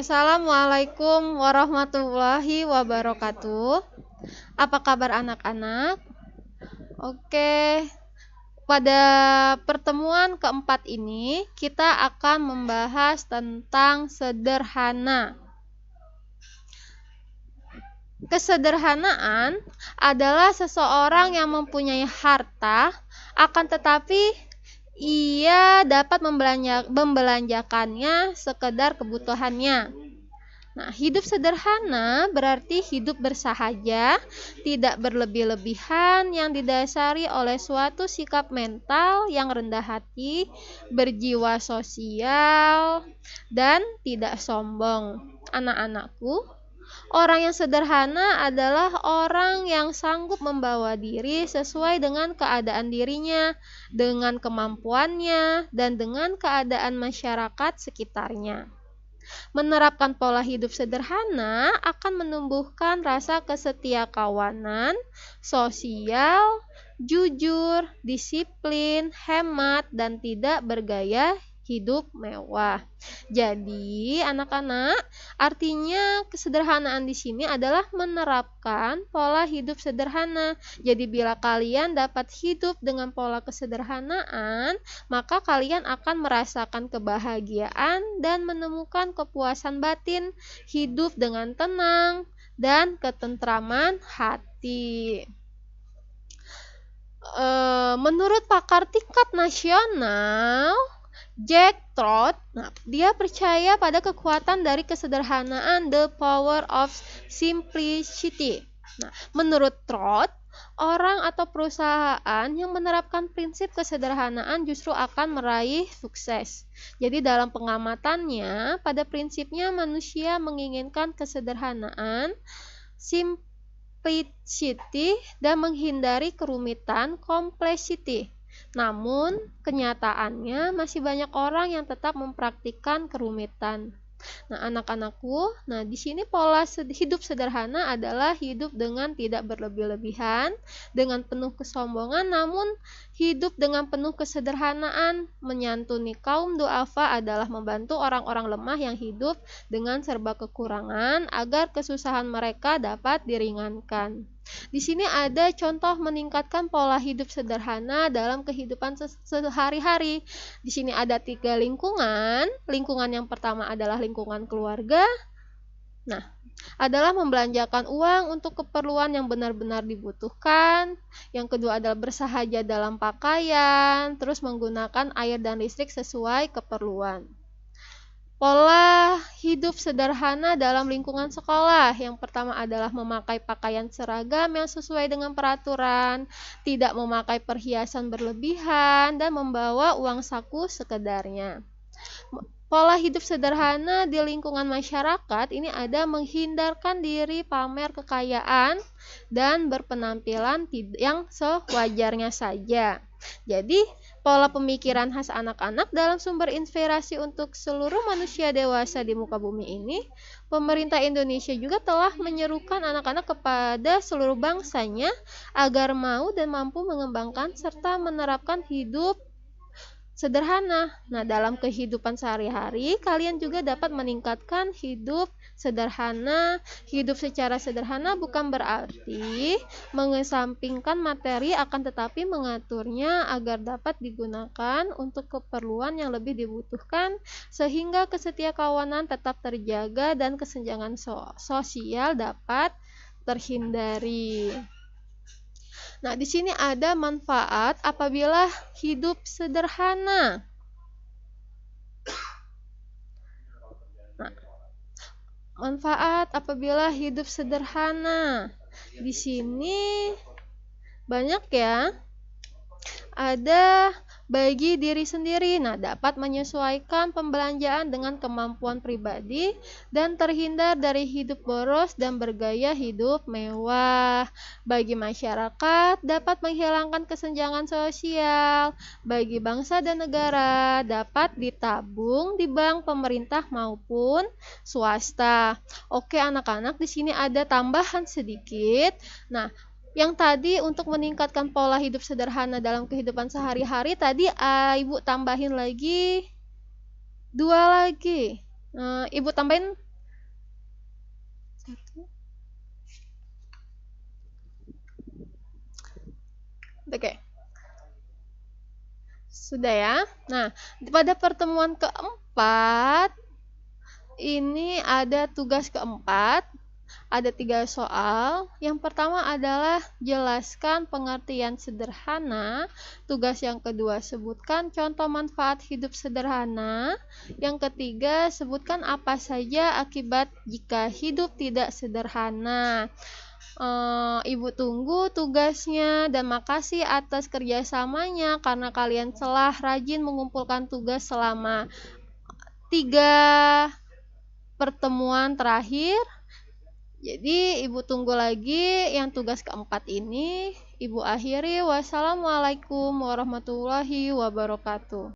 Assalamualaikum warahmatullahi wabarakatuh. Apa kabar anak-anak? Oke, pada pertemuan keempat ini kita akan membahas tentang sederhana. Kesederhanaan adalah seseorang yang mempunyai harta, akan tetapi ia dapat membelanjakannya sekedar kebutuhannya. Nah, hidup sederhana berarti hidup bersahaja, tidak berlebih-lebihan, yang didasari oleh suatu sikap mental yang rendah hati, berjiwa sosial, dan tidak sombong. Anak-anakku, orang yang sederhana adalah orang yang sanggup membawa diri sesuai dengan keadaan dirinya, dengan kemampuannya, dan dengan keadaan masyarakat sekitarnya. Menerapkan pola hidup sederhana akan menumbuhkan rasa kesetiakawanan, sosial, jujur, disiplin, hemat, dan tidak bergaya hidup mewah. Jadi, anak-anak, artinya kesederhanaan di sini adalah menerapkan pola hidup sederhana. Jadi, bila kalian dapat hidup dengan pola kesederhanaan, maka kalian akan merasakan kebahagiaan dan menemukan kepuasan batin, hidup dengan tenang dan ketentraman hati. Menurut pakar tingkat nasional Jack Trout, dia percaya pada kekuatan dari kesederhanaan, the power of simplicity. Menurut Trout, orang atau perusahaan yang menerapkan prinsip kesederhanaan justru akan meraih sukses. Jadi dalam pengamatannya, pada prinsipnya manusia menginginkan kesederhanaan, simplicity, dan menghindari kerumitan, complexity. Namun, kenyataannya masih banyak orang yang tetap mempraktikkan kerumitan. Anak-anakku, di sini pola hidup sederhana adalah hidup dengan tidak berlebih-lebihan, dengan penuh kesombongan, namun hidup dengan penuh kesederhanaan. Menyantuni kaum duafa adalah membantu orang-orang lemah yang hidup dengan serba kekurangan agar kesusahan mereka dapat diringankan. Di sini ada contoh meningkatkan pola hidup sederhana dalam kehidupan sehari-hari. Di sini ada 3 lingkungan. Lingkungan yang pertama adalah lingkungan keluarga. Adalah membelanjakan uang untuk keperluan yang benar-benar dibutuhkan. Yang kedua adalah bersahaja dalam pakaian, terus menggunakan air dan listrik sesuai keperluan. Pola hidup sederhana dalam lingkungan sekolah. Yang pertama adalah memakai pakaian seragam yang sesuai dengan peraturan, tidak memakai perhiasan berlebihan, dan membawa uang saku sekedarnya. Pola hidup sederhana di lingkungan masyarakat ini ada menghindarkan diri pamer kekayaan dan berpenampilan yang sewajarnya saja. Jadi, pola pemikiran khas anak-anak dalam sumber inspirasi untuk seluruh manusia dewasa di muka bumi ini, pemerintah Indonesia juga telah menyerukan anak-anak kepada seluruh bangsanya agar mau dan mampu mengembangkan serta menerapkan hidup sederhana. Dalam kehidupan sehari-hari, kalian juga dapat meningkatkan hidup sederhana. Hidup secara sederhana bukan berarti mengesampingkan materi, akan tetapi mengaturnya agar dapat digunakan untuk keperluan yang lebih dibutuhkan, sehingga kesetiakawanan tetap terjaga dan kesenjangan sosial dapat terhindari. Di sini ada manfaat apabila hidup sederhana. Manfaat apabila hidup sederhana. Di sini banyak ya. Ada bagi diri sendiri, dapat menyesuaikan pembelanjaan dengan kemampuan pribadi dan terhindar dari hidup boros dan bergaya hidup mewah. Bagi masyarakat, dapat menghilangkan kesenjangan sosial. Bagi bangsa dan negara, dapat ditabung di bank pemerintah maupun swasta. Oke anak-anak, di sini ada tambahan sedikit. Yang tadi untuk meningkatkan pola hidup sederhana dalam kehidupan sehari-hari, tadi Ibu tambahin lagi 2 lagi. Ibu tambahin Oke, sudah ya. Nah, pada pertemuan keempat, ini ada tugas keempat. Ada 3 soal. Yang pertama adalah jelaskan pengertian sederhana. Tugas yang kedua, sebutkan contoh manfaat hidup sederhana. Yang ketiga, sebutkan apa saja akibat jika hidup tidak sederhana. Ibu tunggu tugasnya dan makasih atas kerjasamanya karena kalian telah rajin mengumpulkan tugas selama 3 pertemuan terakhir. Jadi ibu tunggu lagi yang tugas keempat ini. Ibu akhiri. Wassalamualaikum warahmatullahi wabarakatuh.